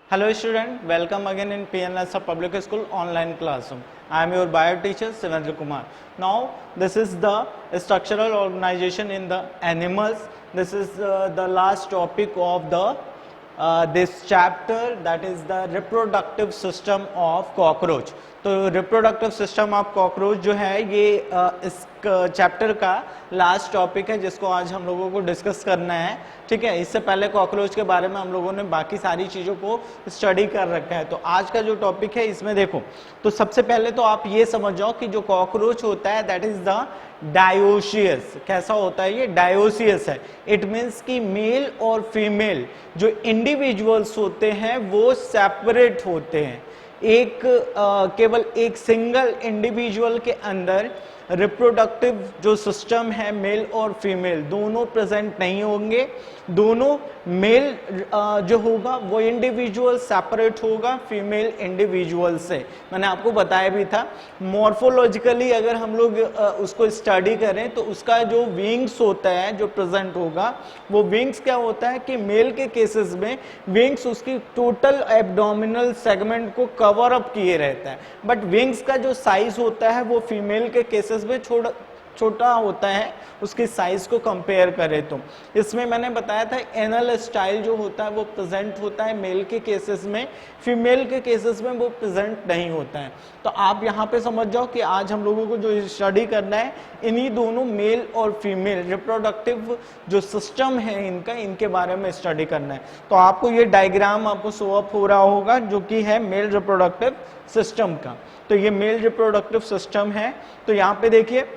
Hello student, welcome again in PNLS Public School online classroom. I am your bio teacher Sivendra Kumar. Now this is the structural organization in the animals. This is the last topic of the this chapter, that is the reproductive system of cockroach. तो reproductive system of cockroach जो है ये इस chapter का last topic है जिसको आज हम लोगों को डिस्कस करना है। ठीक है, इससे पहले कॉकरोच के बारे में हम लोगों ने बाकी सारी चीज़ों को स्टडी कर रखा है। तो आज का जो टॉपिक है इसमें देखो, तो सबसे पहले तो आप ये समझ जाओ कि जो कॉकरोच होता है दैट इज द डायोसियस। कैसा होता है ये? डायोसियस है। इट मीन्स कि मेल और फीमेल जो इंडिविजुअल्स होते हैं वो सेपरेट होते हैं। केवल एक सिंगल इंडिविजुअल के अंदर रिप्रोडक्टिव जो सिस्टम है मेल और फीमेल दोनों प्रेजेंट नहीं होंगे। दोनों मेल जो होगा वो इंडिविजुअल सेपरेट होगा फीमेल इंडिविजुअल से। मैंने आपको बताया भी था, मॉर्फोलॉजिकली अगर हम लोग उसको स्टडी करें तो उसका जो विंग्स होता है जो प्रेजेंट होगा वो विंग्स क्या होता है कि मेल के केसेस में विंग्स उसकी टोटल एब्डोमिनल सेगमेंट को कवर अप किए रहता है, बट विंग्स का जो साइज होता है वो फीमेल के केसेस में छोटा होता है उसकी साइज को कंपेयर करें तो। इसमें मैंने बताया था एनल स्टाइल जो होता है वो प्रेजेंट होता है मेल के केसेस में, फीमेल के केसेस में वो प्रेजेंट नहीं होता है। तो आप यहाँ पे समझ जाओ कि आज हम लोगों को जो स्टडी करना है इन्हीं दोनों मेल और फीमेल रिप्रोडक्टिव जो सिस्टम है इनका, इनके बारे में स्टडी करना है। तो आपको ये डायग्राम आपको शो अप हो रहा होगा जो कि है मेल रिप्रोडक्टिव सिस्टम का। तो ये मेल रिप्रोडक्टिव सिस्टम है। तो यहाँ पे देखिए,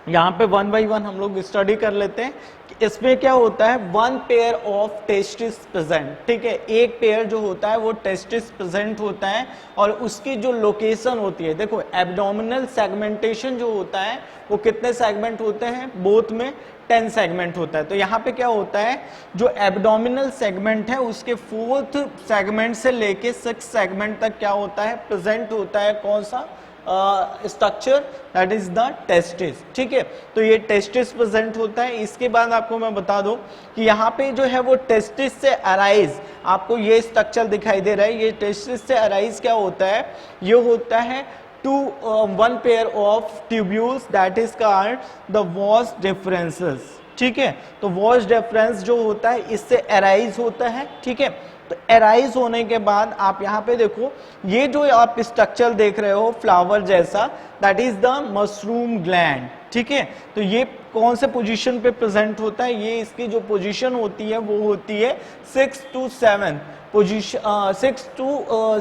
यहाँ पे वन बाई वन हम लोग स्टडी कर लेते हैं कि इसमें क्या होता है। One pair of testis present. ठीक है, एक पेयर जो होता है वो टेस्टिस प्रेजेंट होता है और उसकी जो लोकेशन होती है, देखो एब्डोमिनल सेगमेंटेशन जो होता है वो कितने सेगमेंट होते हैं? बोथ में 10 सेगमेंट होता है। तो यहाँ पे क्या होता है, जो एब्डोमिनल सेगमेंट है उसके 4th सेगमेंट से लेके 6th सेगमेंट तक क्या होता है? प्रेजेंट होता है कौन सा structure? That is the testis. ठीक है, तो ये टेस्टिस प्रेजेंट होता है। इसके बाद आपको मैं बता दूं कि यहाँ पे जो है वो टेस्टिस से अराइज आपको ये स्ट्रक्चर दिखाई दे रहा है। ये टेस्टिस से अराइज क्या होता है? ये होता है one pair of tubules that is called the vas differences. ठीक है, तो वॉस डिफरेंस जो होता है इससे अराइज होता है। ठीक है, तो एराइज होने के बाद आप यहाँ पे देखो, ये जो आप स्ट्रक्चर देख रहे हो फ्लावर जैसा, that is the mushroom gland. ठीक है, तो ये कौन से पोजीशन पे प्रेजेंट होता है? ये इसकी जो पोजीशन होती है वो होती है 6 to 7 position, 6 to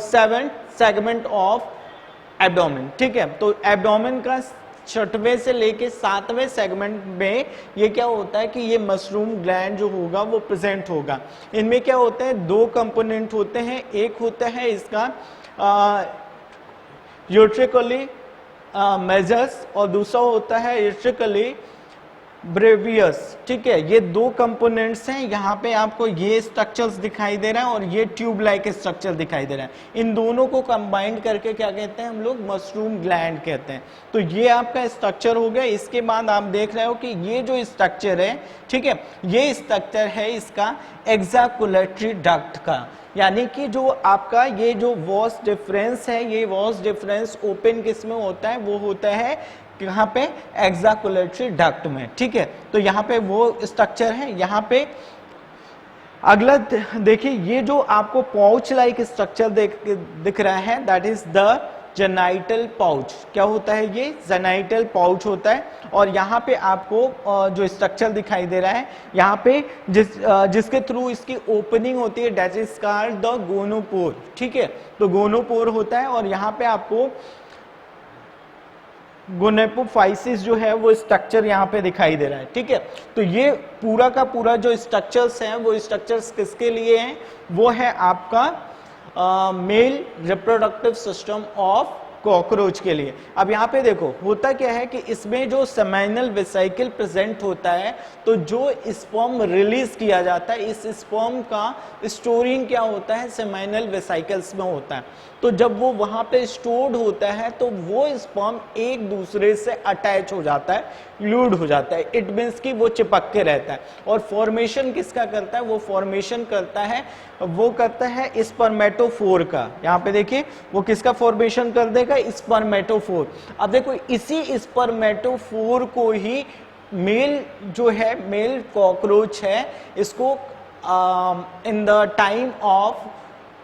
7 segment of abdomen. ठीक है, तो एब्डोमेन का 6वें से लेके 7वें सेगमेंट में ये क्या होता है कि ये मशरूम ग्लैंड जो होगा वो प्रेजेंट होगा। इनमें क्या होता है? 2 कंपोनेंट होते हैं। एक होता है इसका यूट्रिकली मेजर्स और दूसरा होता है यूट्रिकली ब्रेवियस। ठीक है, ये 2 कंपोनेंट्स हैं। यहाँ पे आपको ये स्ट्रक्चर्स दिखाई दे रहा है और ये ट्यूब लाइक स्ट्रक्चर दिखाई दे रहा है। इन दोनों को कंबाइंड करके क्या कहते हैं हम लोग? मशरूम ग्लैंड कहते हैं। तो ये आपका स्ट्रक्चर हो गया। इसके बाद आप देख रहे हो कि ये जो स्ट्रक्चर है, ठीक है, ये स्ट्रक्चर है इसका एक्जाकुलेटरी डक्ट का। यानी कि जो आपका ये जो वॉस डिफरेंस है, ये वॉस डिफरेंस ओपन किस में होता है? वो होता है यहाँ पे एक्जाकुलेटरी डक्ट में। ठीक है, तो यहाँ पे वो स्ट्रक्चर है। यहाँ पे अगला देखिए, ये जो आपको पाउच लाइक स्ट्रक्चर दिख रहा है that is the genital pouch. क्या होता है ये? जेनाइटल पाउच होता है। और यहाँ पे आपको जो स्ट्रक्चर दिखाई दे रहा है, यहाँ पे जिसके थ्रू इसकी ओपनिंग होती है that is called the gonopore. ठीक है, तो गोनोपोर होता है और यहाँ पे आपको गोनेपोफाइसिस जो है वो स्ट्रक्चर यहाँ पे दिखाई दे रहा है। ठीक है, तो ये पूरा का पूरा जो स्ट्रक्चर्स हैं वो स्ट्रक्चर्स किसके लिए हैं? वो है आपका male reproductive system of cockroach के लिए। अब यहाँ पे देखो होता क्या है कि इसमें जो सेमाइनल वेसिकल प्रेजेंट होता है, तो जो स्पर्म रिलीज किया जाता है, इस स्पर्म का स्टोरिंग क्या होता है, सेमाइनल वेसिकल्स में होता है। तो जब वो वहां पे स्टोर्ड होता है तो वो स्पर्म एक दूसरे से अटैच हो जाता है, ग्लूड हो जाता है, इट मीन्स कि वो चिपक के रहता है। और फॉर्मेशन किसका करता है, वो फॉर्मेशन करता है, वो करता है स्पर्मेटोफोर का। यहाँ पे देखिए वो किसका फॉर्मेशन कर देगा, स्पर्मेटोफोर। अब देखो इसी स्पर्मेटोफोर को ही मेल जो है, मेल कॉकरोच है, इसको in the time of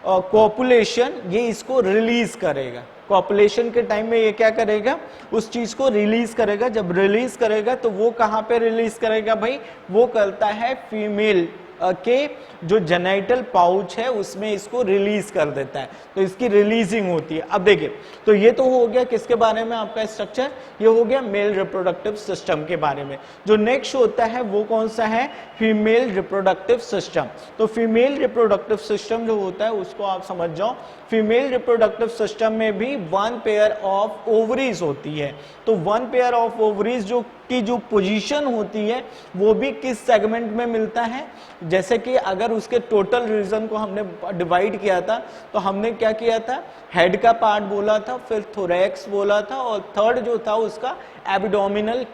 copulation ये इसको रिलीज करेगा। कॉपुलेशन के टाइम में ये क्या करेगा, उस चीज को रिलीज करेगा। जब रिलीज करेगा तो वो कहां पे रिलीज करेगा भाई, वो करता है फीमेल के जो जेनाइटल पाउच है उसमें इसको रिलीज कर देता है, तो इसकी रिलीजिंग होती है। अब देखिए तो ये तो हो गया किसके बारे में आपका स्ट्रक्चर, ये हो गया मेल रिप्रोडक्टिव सिस्टम के बारे में। जो नेक्स्ट होता है वो कौन सा है, फीमेल रिप्रोडक्टिव सिस्टम। तो फीमेल रिप्रोडक्टिव सिस्टम जो होता है उसको आप समझ जाओ, फीमेल रिप्रोडक्टिव सिस्टम में भी वन पेयर ऑफ ओवरीज होती है। तो वन पेयर ऑफ ओवरीज जो की जो पोजीशन होती है वो भी किस सेगमेंट में मिलता है, जैसे कि अगर उसके टोटल रीजन को हमने डिवाइड किया था तो हमने क्या किया था, हेड का पार्ट बोला था, फिर थोरैक्स बोला था, और थर्ड जो था उसका एब्डोमिनल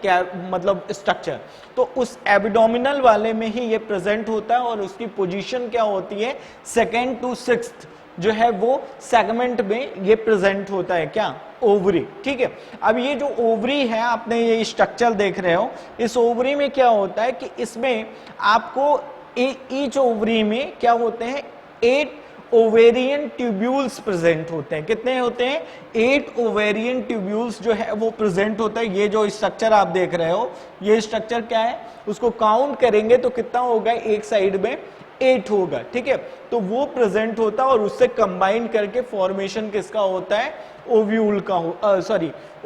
मतलब स्ट्रक्चर। तो उस एब्डोमिनल वाले में ही ये प्रेजेंट होता है और उसकी पोजीशन क्या होती है, सेकेंड टू सिक्स्थ जो है वो सेगमेंट में ये प्रेजेंट होता है, क्या, ओवरी। ठीक है, अब ये जो ओवरी है आपने ये स्ट्रक्चर देख रहे हो, इस ओवरी में क्या होता है कि इसमें आपको ईच ओवरी में क्या होते हैं, 8 ओवेरियन ट्यूब्यूल्स प्रेजेंट होते हैं। कितने होते हैं, 8 ओवेरियन ट्यूब्यूल्स जो है वो प्रेजेंट होता है। ये जो स्ट्रक्चर आप देख रहे हो, ये स्ट्रक्चर क्या है, उसको काउंट करेंगे तो कितना होगा, एक साइड में 8 होगा। ठीक है, तो वो प्रेजेंट होता है और उससे कंबाइन करके फॉर्मेशन किसका होता है, ओव्यूल का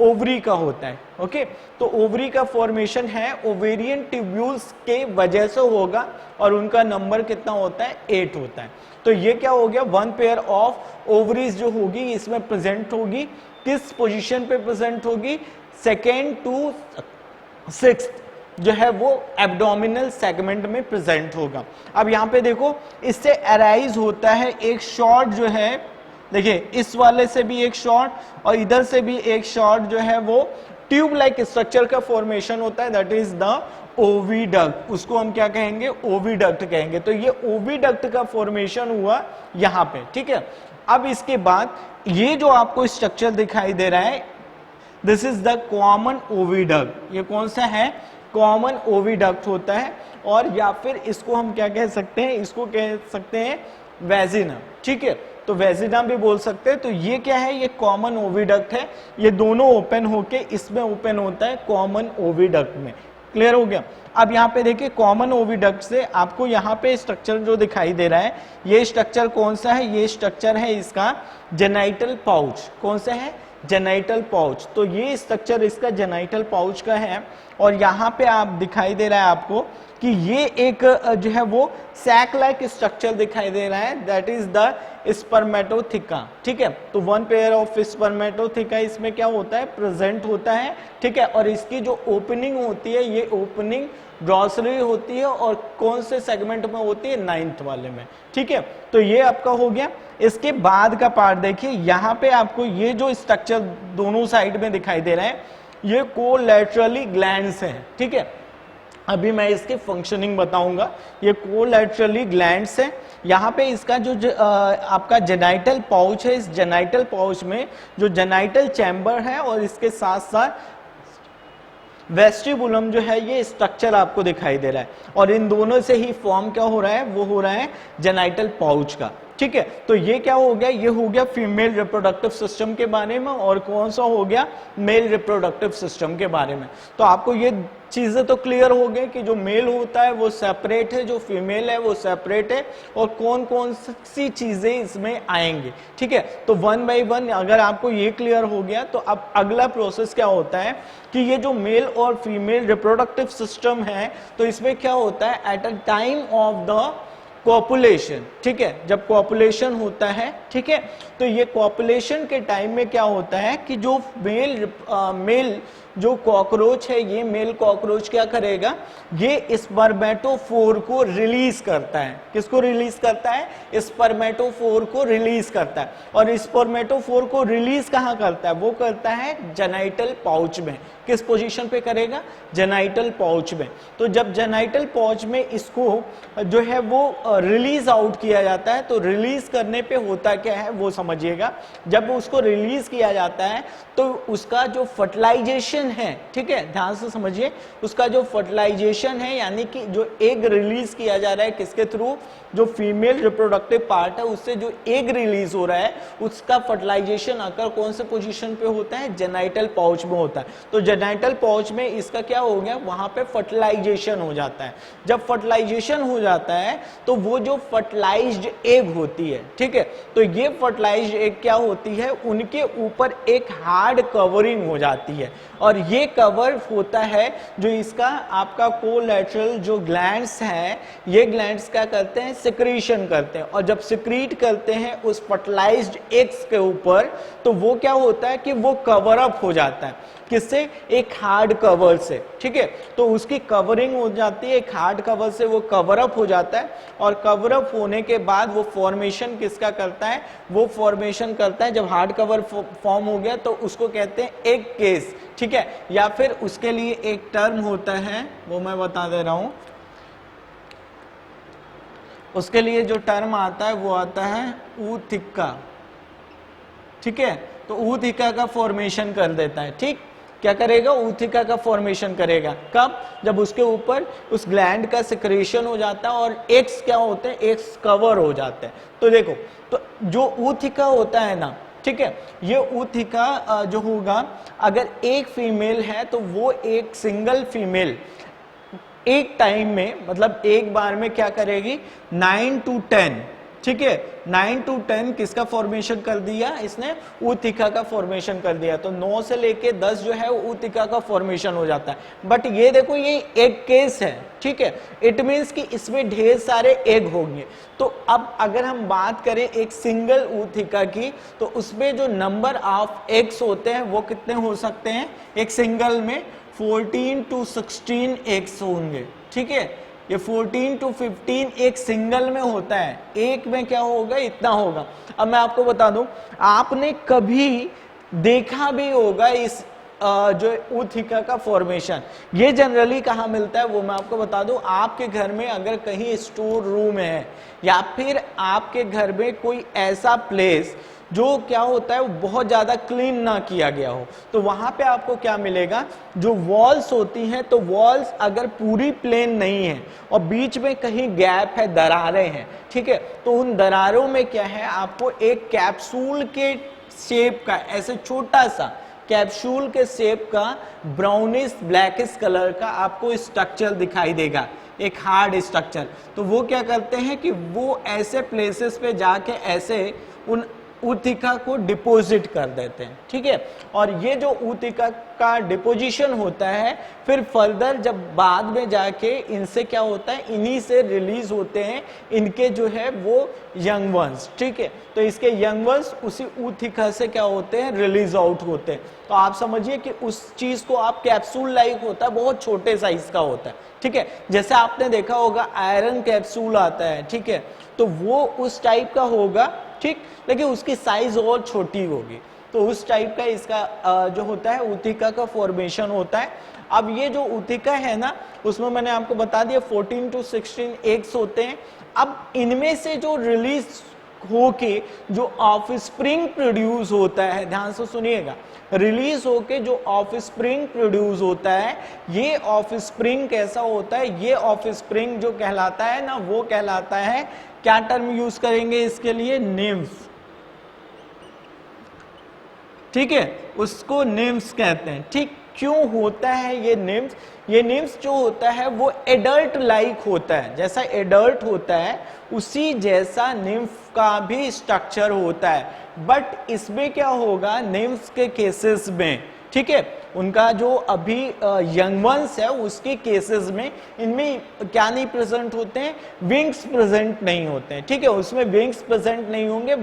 ओवरी का होता है। ओके, तो ओवरी का फॉर्मेशन है ओवेरियन ट्यूब्यूल्स के वजह से होगा और उनका नंबर कितना होता है, 8 होता है। तो ये क्या हो गया, वन पेयर ऑफ ओवरीज जो होगी इसमें प्रेजेंट होगी, किस पोजीशन पे प्रेजेंट होगी, सेकेंड टू सिक्स्थ जो है वो एब्डोमिनल सेगमेंट में प्रेजेंट होगा। अब यहाँ पे देखो इससे अराइज होता है एक शॉर्ट जो है, देखिए इस वाले से भी एक शॉर्ट और इधर से भी एक शॉर्ट जो है वो ट्यूब लाइक स्ट्रक्चर का फॉर्मेशन होता है, दैट इज द ओविडक्ट। उसको हम क्या कहेंगे, ओविडक्ट कहेंगे। तो ये ओविडक्ट का फॉर्मेशन हुआ यहाँ पे। ठीक है, अब इसके बाद ये जो आपको स्ट्रक्चर दिखाई दे रहा है, this is the common oviduct. ये कौन सा है, कॉमन ओविडक्ट होता है, और या फिर इसको हम क्या कह सकते हैं, इसको कह सकते हैं वेजिना। ठीक है, तो वेजिना भी बोल सकते हैं। तो ये क्या है, ये कॉमन ओविडक्ट है, ये दोनों ओपन होके इसमें ओपन होता है कॉमन ओविडक्ट में। क्लियर हो गया। अब यहाँ पे देखिए कॉमन ओविडक्ट से आपको यहाँ पे स्ट्रक्चर जो दिखाई दे रहा है, ये स्ट्रक्चर कौन सा है, ये स्ट्रक्चर है इसका जेनाइटल पाउच। कौन सा है, जेनाइटल पाउच। तो ये स्ट्रक्चर इसका जेनाइटल पाउच का है, और यहाँ पे आप दिखाई दे रहा है आपको कि ये एक जो है वो सैक लाइक स्ट्रक्चर दिखाई दे रहा है, दैट इज द स्पर्मेटोथिका। ठीक है, तो वन पेयर ऑफ स्पर्मेटोथिका इसमें क्या होता है, प्रेजेंट होता है। ठीक है, और इसकी जो ओपनिंग होती है, ये ओपनिंग ग्रॉसरी होती है, और कौन से सेगमेंट में होती है, 9th वाले में। ठीक है, तो ये आपका हो गया। इसके बाद का पार्ट देखिए, यहाँ पे आपको ये जो स्ट्रक्चर दोनों साइड में दिखाई दे रहे हैं, ये कोलैटरली ग्लैंड्स हैं। ठीक है, अभी मैं इसकी फंक्शनिंग बताऊंगा। ये कोलैटरली ग्लैंड्स है। यहाँ पे इसका जो आपका जेनाइटल पाउच है, इस जेनाइटल पाउच में जो जेनाइटल चैम्बर है और इसके साथ साथ वेस्टिबुलम जो है, ये स्ट्रक्चर आपको दिखाई दे रहा है, और इन दोनों से ही फॉर्म क्या हो रहा है, वो हो रहा है जेनाइटल पाउच का। ठीक है, तो ये क्या हो गया, ये हो गया फीमेल रिप्रोडक्टिव सिस्टम के बारे में, और कौन सा हो गया, मेल रिप्रोडक्टिव सिस्टम के बारे में। तो आपको ये चीजें तो क्लियर हो गई कि जो मेल होता है वो सेपरेट है, जो फीमेल है वो सेपरेट है, और कौन कौन सी चीजें इसमें आएंगी। ठीक है, तो वन बाय वन अगर आपको ये क्लियर हो गया तो अब अगला प्रोसेस क्या होता है कि ये जो मेल और फीमेल रिप्रोडक्टिव सिस्टम है, तो इसमें क्या होता है, at a time of the copulation, ठीक है, जब कॉपुलेशन होता है, ठीक है, तो ये कॉपुलेशन के टाइम में क्या होता है कि जो मेल जो कॉकरोच है, ये मेल कॉकरोच क्या करेगा, ये स्पर्मेटोफोर को रिलीज करता है। किसको रिलीज करता है? स्पर्मेटोफोर को रिलीज करता है। और स्पर्मेटोफोर को रिलीज कहाँ करता है? वो करता है जेनाइटल पाउच में। किस पोजीशन पे करेगा? जेनाइटल पाउच में। तो जब जेनाइटल पाउच में इसको जो है वो रिलीज आउट किया जाता है, तो रिलीज करने पे होता क्या है वो समझिएगा। जब उसको रिलीज किया जाता है तो उसका जो फर्टिलाइजेशन है, ठीक है, ध्यान से समझिए, उसका जो फर्टिलाइजेशन है यानी कि जो एग रिलीज किया जा रहा है किसके थ्रू, जो फीमेल रिप्रोडक्टिव पार्ट है उससे जो एग रिलीज हो रहा है उसका फर्टिलाइजेशन आकर कौन से पोजीशन पे होता है? जेनाइटल पाउच में होता है। तो जेनाइटल पाउच में इसका क्या हो गया, वहां पे फर्टिलाइजेशन हो जाता है। जब फर्टिलाइजेशन हो जाता है तो वो जो फर्टिलाइज्ड एग होती है, ठीक है, तो ये फर्टिलाइज्ड एग क्या होती है, उनके ऊपर एक हार्ड कवरिंग हो जाती है। और ये कवर होता है जो इसका आपका कोलैटरल जो ग्लैंड्स हैं, ये ग्लैंड्स क्या करते हैं? सिक्रीशन करते हैं। और जब सिक्रीट करते हैं उस फर्टिलाइज्ड एग्स के ऊपर, तो वो क्या होता है कि वो कवर अप हो जाता है। किससे? एक हार्ड कवर से, ठीक है, तो उसकी कवरिंग हो जाती है, एक हार्ड कवर से वो कवर अप हो जाता है। और कवर अप होने के बाद वो फॉर्मेशन किसका करता है? वो फॉर्मेशन करता है, जब हार्ड कवर फॉर्म हो गया तो उसको कहते हैं एग केस, ठीक है, या फिर उसके लिए एक टर्म होता है, वो मैं बता दे रहा हूं। उसके लिए जो टर्म आता है वो आता है ऊथिका, ठीक है, तो ऊथिका का फॉर्मेशन कर देता है। ठीक, क्या करेगा? ऊथिका का फॉर्मेशन करेगा। कब? जब उसके ऊपर उस ग्लैंड का सिक्रेशन हो जाता है और एग्स क्या होते हैं? एग्स कवर हो जाते हैं। तो देखो, तो जो ऊथिका होता है ना, ठीक है, ये ऊथिका जो होगा, अगर एक फीमेल है तो वो एक सिंगल फीमेल एक टाइम में, मतलब एक बार में क्या करेगी? 9 to 10, ठीक है, 9 to 10 किसका फॉर्मेशन कर दिया इसने? ऊथिका का फॉर्मेशन कर दिया। तो 9 से लेके 10 जो है ऊथिका का फॉर्मेशन हो जाता है। बट ये देखो, ये एग केस है, ठीक है, इट मीन्स कि इसमें ढेर सारे एग होंगे। तो अब अगर हम बात करें एक सिंगल ऊथिका की, तो उसमें जो नंबर ऑफ एग्स होते हैं वो कितने हो सकते हैं? एक सिंगल में 14 to 16 एग्स होंगे, ठीक है, ये 14 to 15 एक सिंगल में होता है, एक में क्या होगा? इतना होगा। अब मैं आपको बता दूं, आपने कभी देखा भी होगा इस जो ऊथिका का फॉर्मेशन, ये जनरली कहाँ मिलता है वो मैं आपको बता दूं। आपके घर में अगर कहीं स्टोर रूम है या फिर आपके घर में कोई ऐसा प्लेस जो क्या होता है वो बहुत ज्यादा क्लीन ना किया गया हो, तो वहां पे आपको क्या मिलेगा? जो वॉल्स होती हैं, तो वॉल्स अगर पूरी प्लेन नहीं है और बीच में कहीं गैप है, दरारें हैं, ठीक है, तो उन दरारों में क्या है? आपको एक कैप्सूल के शेप का, ऐसे छोटा सा कैप्सूल के शेप का ब्राउनिश ब्लैकिश कलर का आपको स्ट्रक्चर दिखाई देगा, एक हार्ड स्ट्रक्चर। तो वो क्या करते हैं कि वो ऐसे प्लेसेस पे जाके ऐसे उन ऊथिका को डिपॉजिट कर देते हैं, ठीक है। और ये जो ऊथिका का डिपोजिशन होता है, फिर फर्दर जब बाद में जाके इनसे क्या होता है? इन्हीं से रिलीज होते हैं इनके जो है वो यंग वंस, ठीक है। तो इसके यंग वंस उसी ऊथिका से क्या होते हैं? रिलीज आउट होते हैं। तो आप समझिए कि उस चीज को आप कैप्सूल लाइक होता है, बहुत छोटे साइज का होता है, ठीक है। जैसे आपने देखा होगा आयरन कैप्सूल आता है, ठीक है, तो वो उस टाइप का होगा, ठीक, लेकिन उसकी साइज और छोटी होगी। तो उस टाइप का इसका जो होता है ऊथिका का फॉर्मेशन होता है। अब ये जो ऊथिका है ना, उसमें मैंने आपको बता दिया 14 to 16 एग्स होते हैं। अब इनमें से जो रिलीज होके जो ऑफस्प्रिंग प्रोड्यूस होता है, ध्यान से सुनिएगा, रिलीज होके जो ऑफस्प्रिंग प्रोड्यूस होता है, ये ऑफस्प्रिंग कैसा होता है? ये ऑफस्प्रिंग जो कहलाता है ना, वो कहलाता है, क्या टर्म यूज करेंगे इसके लिए? निम्फ, ठीक है, उसको निम्स कहते हैं। ठीक, क्यों होता है ये निम्स? ये निम्स जो होता है वो एडल्ट लाइक होता है, जैसा एडल्ट होता है उसी जैसा निम्फ का भी स्ट्रक्चर होता है। बट इसमें क्या होगा? निम्स के केसेस में, ठीक है, उनका जो अभी यंग वंस है उसके केसेस में इनमें क्या नहीं प्रेजेंट होते हैं, विंग्स प्रेजेंट नहीं होते हैं, ठीक है, उसमें विंग्स प्रेजेंट नहीं होंगे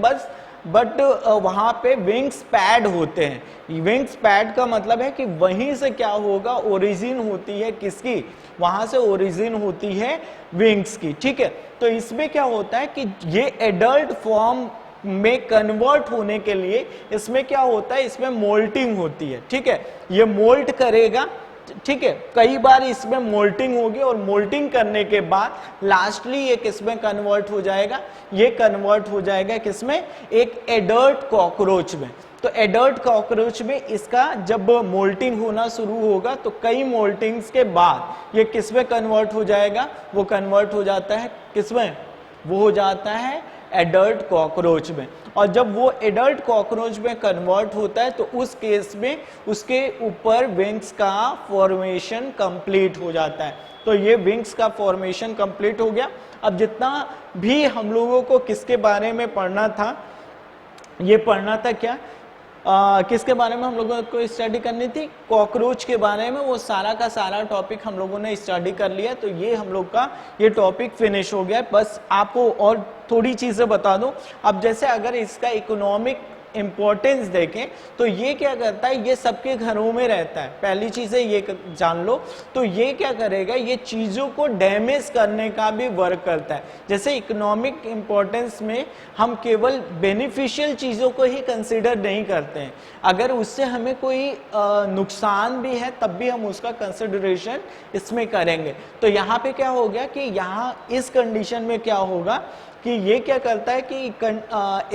बट वहां पे विंग्स पैड होते हैं। विंग्स पैड का मतलब है कि वहीं से क्या होगा, ओरिजिन होती है किसकी, वहां से ओरिजिन होती है विंग्स की, ठीक है। तो इसमें क्या होता है कि ये एडल्ट फॉर्म में कन्वर्ट होने के लिए इसमें क्या होता है, इसमें मोल्टिंग होती है, ठीक है, ये मोल्ट करेगा, ठीक है, कई बार इसमें मोल्टिंग होगी और मोल्टिंग करने के बाद लास्टली ये किसमें कन्वर्ट हो जाएगा, ये कन्वर्ट हो जाएगा किसमें, एक एडल्ट कॉकरोच में। तो एडल्ट कॉकरोच में इसका जब मोल्टिंग होना शुरू होगा तो कई मोल्टिंग्स के बाद ये किसमें कन्वर्ट हो जाएगा, वो कन्वर्ट हो जाता है किसमें, वो हो जाता है एडल्ट कॉकरोच में। और जब वो एडल्ट कॉकरोच में कन्वर्ट होता है तो उस केस में उसके ऊपर विंग्स का फॉर्मेशन कंप्लीट हो जाता है। तो ये विंग्स का फॉर्मेशन कंप्लीट हो गया। अब जितना भी हम लोगों को किसके बारे में पढ़ना था, ये पढ़ना था क्या, किसके बारे में हम लोगों को स्टडी करनी थी, कॉकरोच के बारे में। वो सारा का सारा टॉपिक हम लोगों ने स्टडी कर लिया। तो ये हम लोग का ये टॉपिक फिनिश हो गया। बस आपको और थोड़ी चीजें बता दूं। अब जैसे अगर इसका इकोनॉमिक इंपॉर्टेंस देखें तो ये क्या करता है, ये सबके घरों में रहता है, पहली चीज है ये जान लो। तो ये क्या करेगा, ये चीजों को डैमेज करने का भी वर्क करता है। जैसे इकोनॉमिक इंपॉर्टेंस में हम केवल बेनिफिशियल चीजों को ही कंसिडर नहीं करते हैं, अगर उससे हमें कोई नुकसान भी है तब भी हम उसका कंसिडरेशन इसमें करेंगे। तो यहाँ पे क्या हो गया कि यहाँ इस कंडीशन में क्या होगा कि ये क्या करता है कि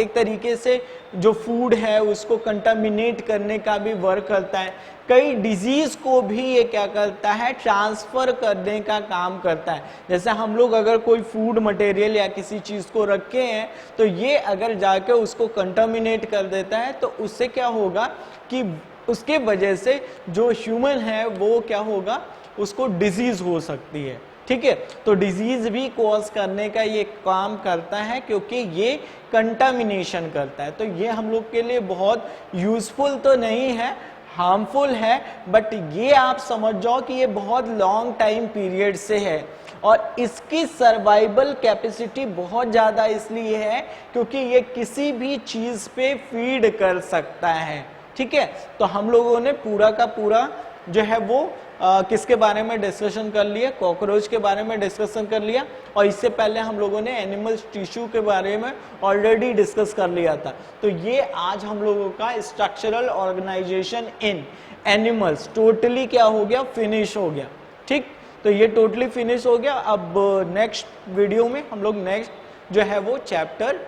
एक तरीके से जो फूड है उसको कंटामिनेट करने का भी वर्क करता है। कई डिजीज को भी ये क्या करता है, ट्रांसफर करने का काम करता है। जैसे हम लोग अगर कोई फूड मटेरियल या किसी चीज को रखे हैं तो ये अगर जाके उसको कंटामिनेट कर देता है तो उससे क्या होगा कि उसके वजह से जो ह्यूमन है वो क्या होगा, उसको डिजीज हो सकती है, ठीक है। तो डिजीज भी कॉज करने का ये काम करता है क्योंकि ये कंटामिनेशन करता है। तो ये हम लोग के लिए बहुत यूजफुल तो नहीं है, हार्मफुल है, बट ये आप समझ जाओ कि ये बहुत लॉन्ग टाइम पीरियड से है और इसकी सर्वाइवल कैपेसिटी बहुत ज़्यादा इसलिए है क्योंकि ये किसी भी चीज़ पे फीड कर सकता है, ठीक है। तो हम लोगों ने पूरा का पूरा जो है वो किसके बारे में डिस्कशन कर लिया, कॉकरोच के बारे में डिस्कशन कर लिया। और इससे पहले हम लोगों ने एनिमल टिश्यू के बारे में ऑलरेडी डिस्कस कर लिया था। तो ये आज हम लोगों का स्ट्रक्चरल ऑर्गेनाइजेशन इन एनिमल्स टोटली क्या हो गया, फिनिश हो गया, ठीक। तो ये टोटली फिनिश हो गया। अब नेक्स्ट वीडियो में हम लोग नेक्स्ट जो है वो चैप्टर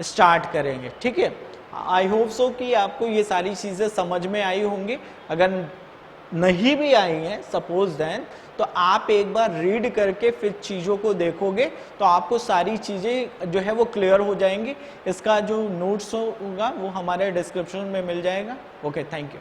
स्टार्ट करेंगे, ठीक है। आई होप सो कि आपको ये सारी चीज़ें समझ में आई होंगी। अगर नहीं भी आई हैं सपोज देन, तो आप एक बार रीड करके फिर चीज़ों को देखोगे तो आपको सारी चीज़ें जो है वो क्लियर हो जाएंगी। इसका जो नोट्स होगा वो हमारे डिस्क्रिप्शन में मिल जाएगा। Okay, thank you.